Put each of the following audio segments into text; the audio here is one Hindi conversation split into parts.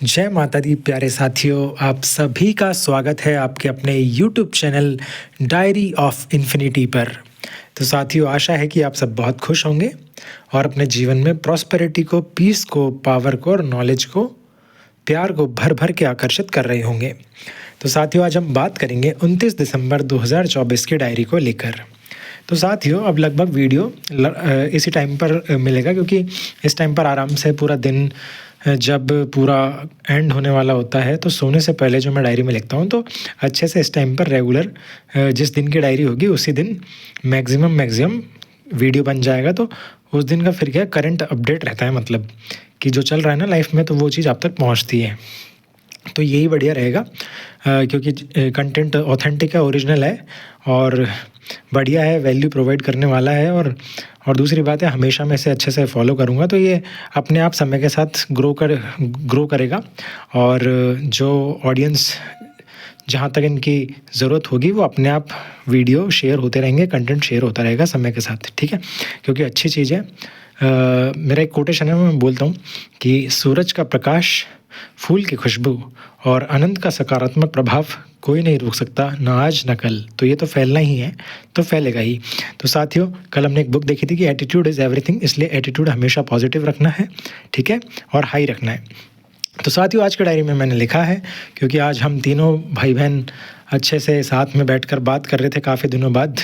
जय माता दी प्यारे साथियों, आप सभी का स्वागत है आपके अपने YouTube channel diary of infinity पर। तो साथियों, आशा है कि आप सब बहुत खुश होंगे और अपने जीवन में प्रॉस्पेरिटी को, पीस को, पावर को और नॉलेज को, प्यार को भर भर के आकर्षित कर रहे होंगे। तो साथियों, आज हम बात करेंगे 29 दिसंबर 2024 की डायरी को लेकर। तो साथियों, अब लगभग वीडियो इसी टाइम पर मिलेगा, क्योंकि इस टाइम पर आराम से पूरा दिन जब पूरा एंड होने वाला होता है तो सोने से पहले जो मैं डायरी में लिखता हूँ, तो अच्छे से इस टाइम पर रेगुलर जिस दिन की डायरी होगी उसी दिन मैक्सिमम वीडियो बन जाएगा। तो उस दिन का फिर क्या करंट अपडेट रहता है, मतलब कि जो चल रहा है ना लाइफ में, तो वो चीज़ आप तक पहुँचती है। तो यही बढ़िया रहेगा, क्योंकि कंटेंट ऑथेंटिक है, ओरिजिनल है और बढ़िया है, वैल्यू प्रोवाइड करने वाला है। और दूसरी बात है, हमेशा मैं इसे अच्छे से फॉलो करूँगा, तो ये अपने आप समय के साथ ग्रो करेगा। और जो ऑडियंस, जहाँ तक इनकी ज़रूरत होगी, वो अपने आप वीडियो शेयर होते रहेंगे, कंटेंट शेयर होता रहेगा समय के साथ, ठीक है, क्योंकि अच्छी चीज़ है। मेरा एक कोटेशन है, मैं बोलता हूँ कि सूरज का प्रकाश, फूल की खुशबू और अनंत का सकारात्मक प्रभाव कोई नहीं रोक सकता, ना आज ना कल। तो ये तो फैलना ही है, तो फैलेगा ही। तो साथियों, कल हमने एक बुक देखी थी कि एटीट्यूड इज़ एवरीथिंग, इसलिए एटीट्यूड हमेशा पॉजिटिव रखना है, ठीक है, और हाई रखना है। तो साथियों, आज की डायरी में मैंने लिखा है, क्योंकि आज हम तीनों भाई बहन अच्छे से साथ में बैठकर बात कर रहे थे काफ़ी दिनों बाद,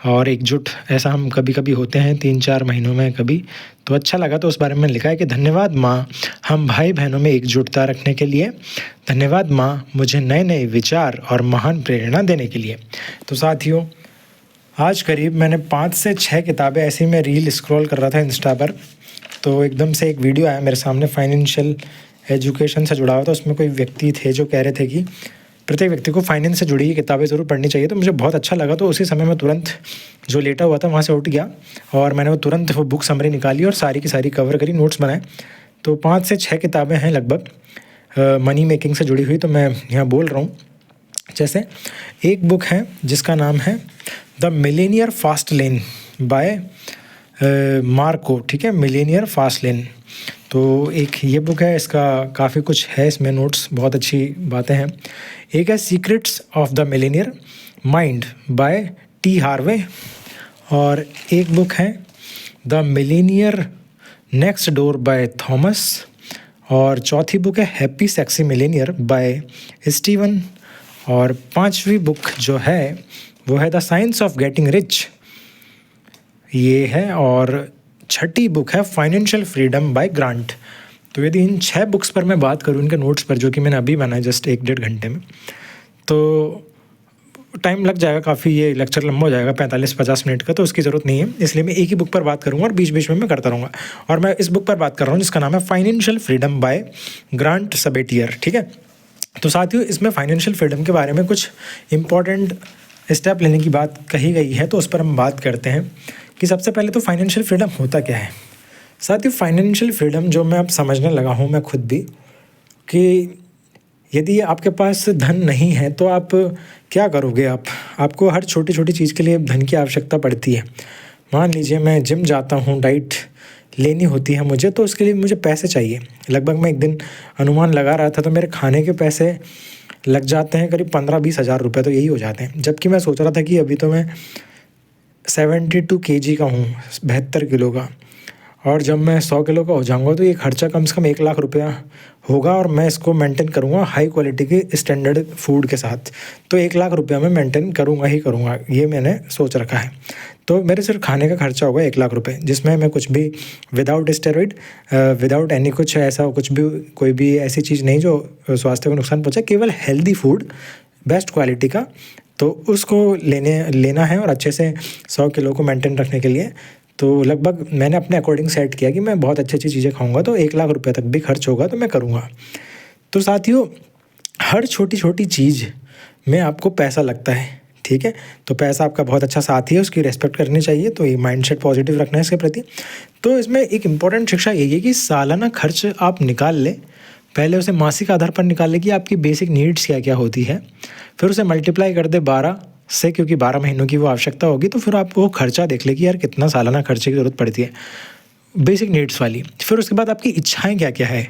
और एकजुट ऐसा हम कभी कभी होते हैं 3-4 महीनों में कभी, तो अच्छा लगा। तो उस बारे में लिखा है कि धन्यवाद माँ, हम भाई बहनों में एकजुटता रखने के लिए। धन्यवाद माँ, मुझे नए नए विचार और महान प्रेरणा देने के लिए। तो साथियों, आज करीब मैंने 5 से 6 किताबें, ऐसी मैं रील स्क्रॉल कर रहा था इंस्टा पर, तो एकदम से एक वीडियो आया मेरे सामने, फाइनेंशियल एजुकेशन से जुड़ा हुआ था। उसमें कोई व्यक्ति थे जो कह रहे थे कि प्रत्येक व्यक्ति को फाइनेंस से जुड़ी किताबें ज़रूर पढ़नी चाहिए। तो मुझे बहुत अच्छा लगा, तो उसी समय मैं तुरंत जो लेटा हुआ था वहाँ से उठ गया और मैंने वो तुरंत वो बुक समरी निकाली और सारी की सारी कवर करी, नोट्स बनाए। तो 5 से 6 किताबें हैं लगभग मनी मेकिंग से जुड़ी हुई, तो मैं यहाँ बोल रहा हूँ। जैसे एक बुक है जिसका नाम है the millionaire fast lane by Marco, ठीक है, मिलेनियर फास्ट लेन। तो एक ये बुक है, इसका काफ़ी कुछ है इसमें, नोट्स, बहुत अच्छी बातें हैं। एक है secrets of the millionaire mind by T Harvey, और एक बुक है the millionaire next door by Thomas, और चौथी बुक है happy sexy millionaire by Steven, और 5वीं बुक जो है वो है the science of getting rich, ये है, और 6ठी बुक है फाइनेंशियल फ्रीडम बाय ग्रांट। तो यदि इन 6 बुक्स पर मैं बात करूँ, इनके नोट्स पर, जो कि मैंने अभी बनाए जस्ट 1-1.5 घंटे में, तो टाइम लग जाएगा काफ़ी, ये लेक्चर लंबा हो जाएगा 45-50 मिनट का, तो उसकी ज़रूरत नहीं है। इसलिए मैं एक ही बुक पर बात करूँगा और बीच बीच में मैं करता रहूँगा। और मैं इस बुक पर बात कर रहा हूँ जिसका नाम है financial freedom by grant Sabatier, ठीक है। तो साथियों, इसमें फाइनेंशियल फ्रीडम के बारे में कुछ इंपॉर्टेंट स्टेप लेने की बात कही गई है, तो उस पर हम बात करते हैं कि सबसे पहले तो फाइनेंशियल फ्रीडम होता क्या है। साथियों, फाइनेंशियल फ्रीडम जो मैं अब समझने लगा हूँ मैं खुद भी, कि यदि आपके पास धन नहीं है तो आप क्या करोगे। आपको हर छोटी छोटी चीज़ के लिए धन की आवश्यकता पड़ती है। मान लीजिए मैं जिम जाता हूँ, डाइट लेनी होती है मुझे, तो उसके लिए मुझे पैसे चाहिए। लगभग मैं एक दिन अनुमान लगा रहा था, तो मेरे खाने के पैसे लग जाते हैं करीब 15-20 हज़ार रुपये, तो यही हो जाते हैं। जबकि मैं सोच रहा था कि अभी तो मैं 72 kg का हूँ, 72 किलो का, और जब मैं 100 किलो का हो जाऊंगा तो ये खर्चा कम से कम 1 लाख रुपया होगा, और मैं इसको मेंटेन करूँगा हाई क्वालिटी के स्टैंडर्ड फूड के साथ, तो 1 लाख रुपया मैं मेंटेन करूँगा ही करूँगा, ये मैंने सोच रखा है। तो मेरे सिर्फ खाने का खर्चा होगा 1 लाख रुपये, जिसमें मैं कुछ भी विदाउट स्टेरॉइड, विदाउट एनी कुछ ऐसा कुछ भी, कोई भी ऐसी चीज़ नहीं जो स्वास्थ्य को नुकसान पहुँचाए, केवल हेल्दी फूड बेस्ट क्वालिटी का, तो उसको लेना है। और अच्छे से 100 किलो को मेंटेन रखने के लिए तो लगभग मैंने अपने अकॉर्डिंग सेट किया कि मैं बहुत अच्छी अच्छी चीज़ें खाऊंगा, तो 1 लाख रुपये तक भी खर्च होगा तो मैं करूँगा। तो साथियों, हर छोटी छोटी चीज़ में आपको पैसा लगता है, ठीक है, तो पैसा आपका बहुत अच्छा साथी है, उसकी रेस्पेक्ट करनी चाहिए। तो ये माइंडसेट पॉजिटिव रखना है इसके प्रति। तो इसमें एक इम्पॉर्टेंट शिक्षा यही है कि सालाना खर्च आप निकाल लें, पहले उसे मासिक आधार पर निकाल ले कि आपकी बेसिक नीड्स क्या क्या होती है, फिर उसे मल्टीप्लाई कर दे 12 से, क्योंकि 12 महीनों की वो आवश्यकता होगी, तो फिर आप वो खर्चा देख ले कि यार कितना सालाना खर्चे की ज़रूरत पड़ती है बेसिक नीड्स वाली। फिर उसके बाद आपकी इच्छाएं क्या क्या है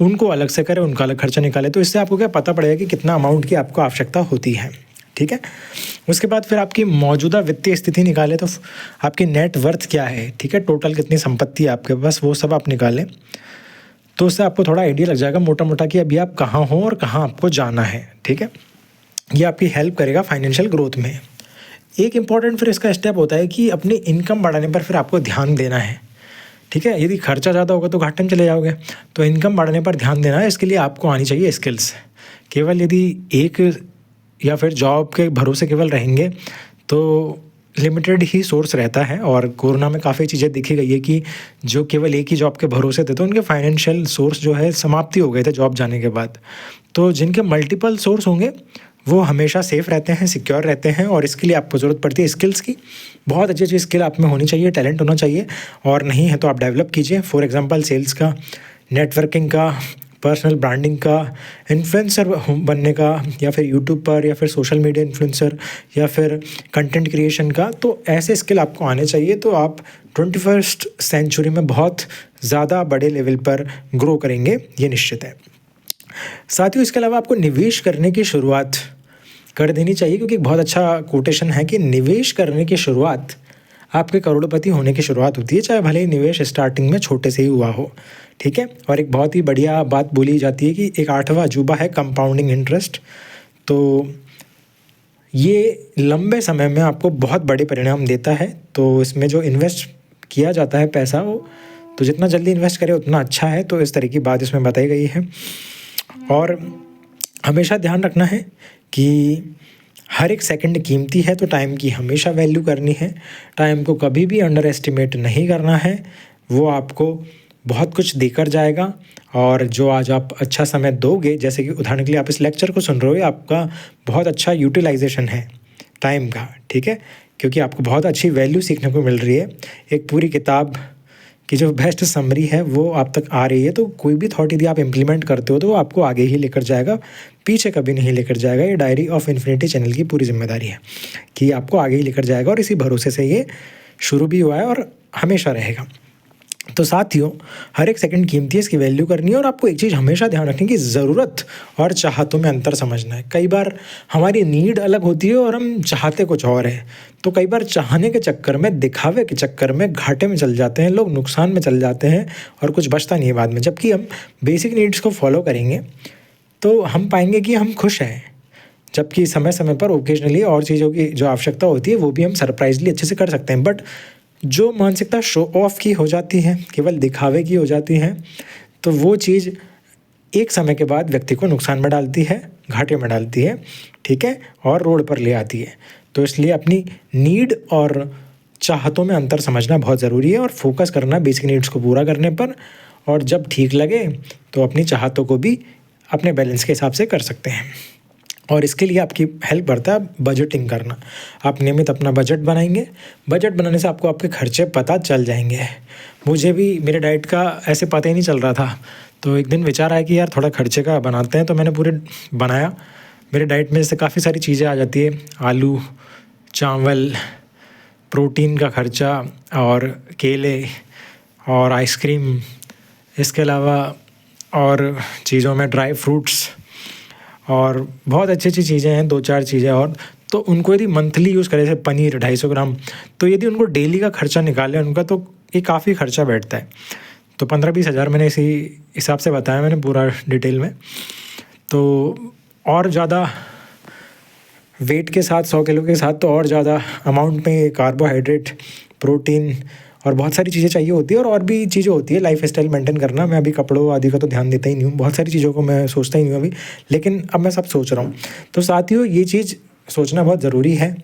उनको अलग से करें, उनका अलग खर्चा निकालें। तो इससे आपको क्या पता पड़ेगा कि कितना अमाउंट की आपको आवश्यकता होती है, ठीक है। उसके बाद फिर आपकी मौजूदा वित्तीय स्थिति निकालें, तो आपकी नेट वर्थ क्या है, ठीक है, टोटल कितनी संपत्ति है आपके पास, वो सब आप निकालें। तो उससे आपको थोड़ा आइडिया लग जाएगा मोटा मोटा कि अभी आप कहाँ हो और कहाँ आपको जाना है, ठीक है। ये आपकी हेल्प करेगा फाइनेंशियल ग्रोथ में। एक इम्पॉर्टेंट फिर इसका स्टेप होता है कि अपनी इनकम बढ़ाने पर फिर आपको ध्यान देना है, ठीक है। यदि खर्चा ज़्यादा होगा तो घाटे में चले जाओगे, तो इनकम बढ़ाने पर ध्यान देना है। इसके लिए आपको आनी चाहिए स्किल्स। केवल यदि एक या फिर जॉब के भरोसे केवल रहेंगे तो लिमिटेड ही सोर्स रहता है। और कोरोना में काफ़ी चीज़ें देखी गई है कि जो केवल एक ही जॉब के भरोसे थे तो उनके फाइनेंशियल सोर्स जो है समाप्ति हो गए थे जॉब जाने के बाद। तो जिनके मल्टीपल सोर्स होंगे वो हमेशा सेफ़ रहते हैं, सिक्योर रहते हैं। और इसके लिए आपको ज़रूरत पड़ती है स्किल्स की। बहुत अच्छी अच्छी स्किल आप में होनी चाहिए, टैलेंट होना चाहिए, और नहीं है तो आप डेवलप कीजिए। फॉर एग्जांपल सेल्स का, नेटवर्किंग का, पर्सनल ब्रांडिंग का, इन्फ्लुएंसर बनने का, या फिर यूट्यूब पर, या फिर सोशल मीडिया इन्फ्लुएंसर, या फिर कंटेंट क्रिएशन का। तो ऐसे स्किल आपको आने चाहिए, तो आप 21st सेंचुरी में बहुत ज़्यादा बड़े लेवल पर ग्रो करेंगे, ये निश्चित है। साथियों, इसके अलावा आपको निवेश करने की शुरुआत कर देनी चाहिए, क्योंकि एक बहुत अच्छा कोटेशन है कि निवेश करने की शुरुआत आपके करोड़पति होने की शुरुआत होती है, चाहे भले ही निवेश स्टार्टिंग में छोटे से ही हुआ हो, ठीक है। और एक बहुत ही बढ़िया बात बोली जाती है कि एक 8वां अजूबा है कंपाउंडिंग इंटरेस्ट। तो ये लंबे समय में आपको बहुत बड़े परिणाम देता है। तो इसमें जो इन्वेस्ट किया जाता है पैसा, वो तो जितना जल्दी इन्वेस्ट करें उतना अच्छा है। तो इस तरह की बात इसमें बताई गई है। और हमेशा ध्यान रखना है कि हर एक सेकंड कीमती है, तो टाइम की हमेशा वैल्यू करनी है। टाइम को कभी भी अंडर एस्टिमेट नहीं करना है, वो आपको बहुत कुछ देकर जाएगा। और जो आज आप अच्छा समय दोगे, जैसे कि उदाहरण के लिए आप इस लेक्चर को सुन रहे हो, आपका बहुत अच्छा यूटिलाइजेशन है टाइम का, ठीक है, क्योंकि आपको बहुत अच्छी वैल्यू सीखने को मिल रही है। एक पूरी किताब की जो बेस्ट समरी है वो आप तक आ रही है। तो कोई भी थॉट यदि आप इम्प्लीमेंट करते हो तो वो आपको आगे ही लेकर जाएगा, पीछे कभी नहीं लेकर जाएगा। ये डायरी ऑफ इन्फिनिटी चैनल की पूरी जिम्मेदारी है कि आपको आगे ही लेकर जाएगा, और इसी भरोसे से ये शुरू भी हुआ है और हमेशा रहेगा। तो साथियों, हर एक सेकंड कीमती है, इसकी वैल्यू करनी है। और आपको एक चीज़ हमेशा ध्यान रखनी कि ज़रूरत और चाहतों में अंतर समझना है। कई बार हमारी नीड अलग होती है और हम चाहते कुछ और है। तो कई बार चाहने के चक्कर में, दिखावे के चक्कर में घाटे में चल जाते हैं लोग, नुकसान में चल जाते हैं, और कुछ बचता नहीं है बाद में। जबकि हम बेसिक नीड्स को फॉलो करेंगे तो हम पाएंगे कि हम खुश हैं। जबकि समय समय पर ओकेजनली और चीज़ों की जो आवश्यकता होती है वो भी हम सरप्राइजली अच्छे से कर सकते हैं। बट जो मानसिकता शो ऑफ की हो जाती है, केवल दिखावे की हो जाती है, तो वो चीज़ एक समय के बाद व्यक्ति को नुकसान में डालती है, घाटे में डालती है, ठीक है, और रोड पर ले आती है। तो इसलिए अपनी नीड और चाहतों में अंतर समझना बहुत ज़रूरी है, और फोकस करना बेसिक नीड्स को पूरा करने पर। और जब ठीक लगे तो अपनी चाहतों को भी अपने बैलेंस के हिसाब से कर सकते हैं। और इसके लिए आपकी हेल्प करता है बजटिंग करना। आप नियमित अपना बजट बनाएंगे। बजट बनाने से आपको आपके खर्चे पता चल जाएंगे। मुझे भी मेरे डाइट का ऐसे पता ही नहीं चल रहा था, तो एक दिन विचार आया कि यार थोड़ा खर्चे का बनाते हैं। तो मैंने पूरे बनाया। मेरे डाइट में जैसे काफ़ी सारी चीज़ें आ जाती है, आलू, चावल, प्रोटीन का खर्चा, और केले और आइसक्रीम, इसके अलावा और चीज़ों में ड्राई फ्रूट्स, और बहुत अच्छी अच्छी चीज़ें हैं, 2-4 चीज़ें और। तो उनको यदि मंथली यूज़ करें, जैसे पनीर 250 ग्राम, तो यदि उनको डेली का खर्चा निकालें उनका, तो ये काफ़ी खर्चा बैठता है। तो 15-20 हज़ार मैंने इसी हिसाब से बताया मैंने पूरा डिटेल में। तो और ज़्यादा वेट के साथ, 100 किलो के साथ, तो और ज़्यादा अमाउंट में कार्बोहाइड्रेट, प्रोटीन और बहुत सारी चीज़ें चाहिए होती है। और भी चीज़ें होती है लाइफ स्टाइल मेंटेन करना। मैं अभी कपड़ों आदि का तो ध्यान देता ही नहीं हूँ, बहुत सारी चीज़ों को मैं सोचता ही नहीं हूँ अभी, लेकिन अब मैं सब सोच रहा हूँ। तो साथियों, ये चीज़ सोचना बहुत ज़रूरी है,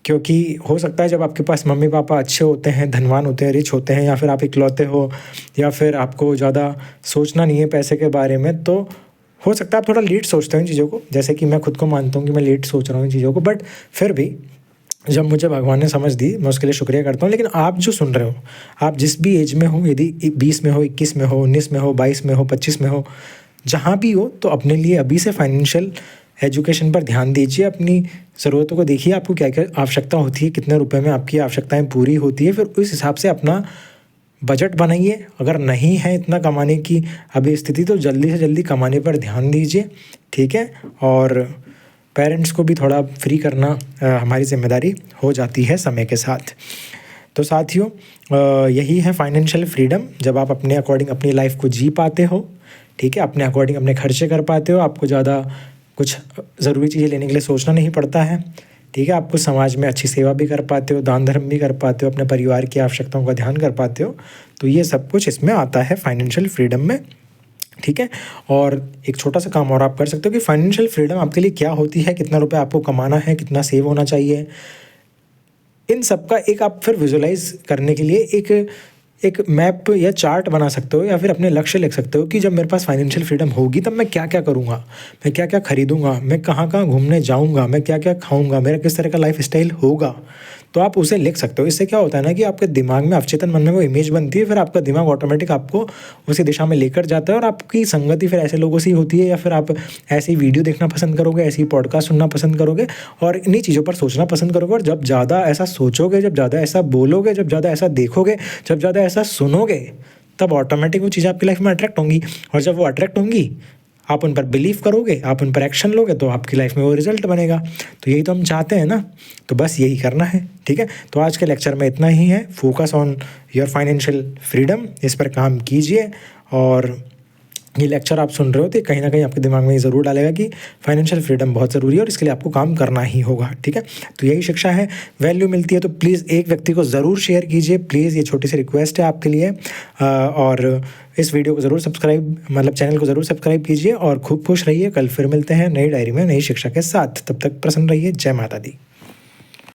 क्योंकि हो सकता है जब आपके पास मम्मी पापा अच्छे होते हैं, धनवान होते हैं, रिच होते हैं, या फिर आप इकलौते हो, या फिर आपको ज़्यादा सोचना नहीं है पैसे के बारे में, तो हो सकता है आप थोड़ा लेट सोचते हो इन चीज़ों को। जैसे कि मैं खुद को मानता हूँ कि मैं लेट सोच रहा हूँ इन चीज़ों को, बट फिर भी जब मुझे भगवान ने समझ दी, मैं उसके लिए शुक्रिया करता हूँ। लेकिन आप जो सुन रहे हो, आप जिस भी एज में हो, यदि 20 में हो, 21 में हो, 19 में हो, 22 में हो, 25 में हो, जहाँ भी हो, तो अपने लिए अभी से फाइनेंशियल एजुकेशन पर ध्यान दीजिए। अपनी ज़रूरतों को देखिए, आपको क्या क्या आवश्यकता होती है, कितने रुपए में आपकी आवश्यकताएं पूरी होती है, फिर उस हिसाब से अपना बजट बनाइए। अगर नहीं है इतना कमाने की अभी स्थिति तो जल्दी से जल्दी कमाने पर ध्यान दीजिए, ठीक है। और पेरेंट्स को भी थोड़ा फ्री करना हमारी ज़िम्मेदारी हो जाती है समय के साथ। तो साथियों यही है फाइनेंशियल फ्रीडम, जब आप अपने अकॉर्डिंग अपनी लाइफ को जी पाते हो, ठीक है। अपने अकॉर्डिंग अपने खर्चे कर पाते हो, आपको ज़्यादा कुछ ज़रूरी चीज़ें लेने के लिए सोचना नहीं पड़ता है, ठीक है। आपको समाज में अच्छी सेवा भी कर पाते हो, दान धर्म भी कर पाते हो, अपने परिवार की आवश्यकताओं का ध्यान कर पाते हो। तो ये सब कुछ इसमें आता है फाइनेंशियल फ्रीडम में, ठीक है। और एक छोटा सा काम और आप कर सकते हो कि फाइनेंशियल फ्रीडम आपके लिए क्या होती है, कितना रुपए आपको कमाना है, कितना सेव होना चाहिए, इन सब का एक आप फिर विजुलाइज करने के लिए एक मैप या चार्ट बना सकते हो, या फिर अपने लक्ष्य लिख सकते हो कि जब मेरे पास फाइनेंशियल फ्रीडम होगी तब मैं क्या क्या करूँगा, मैं क्या क्या खरीदूँगा, मैं कहाँ कहाँ घूमने जाऊँगा, मैं क्या क्या खाऊँगा, मेरा किस तरह का लाइफ स्टाइल होगा। तो आप उसे लिख सकते हो। इससे क्या होता है ना कि आपके दिमाग में, अवचेतन मन में वो इमेज बनती है, फिर आपका दिमाग ऑटोमेटिक आपको उसी दिशा में लेकर जाता है, और आपकी संगति फिर ऐसे लोगों से ही होती है, या फिर आप ऐसी वीडियो देखना पसंद करोगे, ऐसी पॉडकास्ट सुनना पसंद करोगे, और इन्हीं चीज़ों पर सोचना पसंद करोगे। और जब ज़्यादा ऐसा सोचोगे, जब ज़्यादा ऐसा बोलोगे, जब ज़्यादा ऐसा देखोगे, जब ज़्यादा ऐसा सुनोगे, तब ऑटोमेटिक वो चीज़ें आपकी लाइफ में अट्रैक्ट होंगी। और जब वो अट्रैक्ट होंगी, आप उन पर बिलीव करोगे, आप उन पर एक्शन लोगे, तो आपकी लाइफ में वो रिजल्ट बनेगा। तो यही तो हम चाहते हैं ना, तो बस यही करना है, ठीक है। तो आज के लेक्चर में इतना ही है। Focus on your financial freedom, इस पर काम कीजिए। और ये लेक्चर आप सुन रहे हो तो कहीं ना कहीं आपके दिमाग में ये ज़रूर डालेगा कि फाइनेंशियल फ्रीडम बहुत ज़रूरी है और इसके लिए आपको काम करना ही होगा, ठीक है। तो यही शिक्षा है, वैल्यू मिलती है तो प्लीज़ एक व्यक्ति को ज़रूर शेयर कीजिए, प्लीज़। ये छोटी सी रिक्वेस्ट है आपके लिए। और इस वीडियो को ज़रूर चैनल को ज़रूर सब्सक्राइब कीजिए, और खूब खुश रहिए। कल फिर मिलते हैं नई डायरी में नई शिक्षा के साथ। तब तक प्रसन्न रहिए। जय माता दी।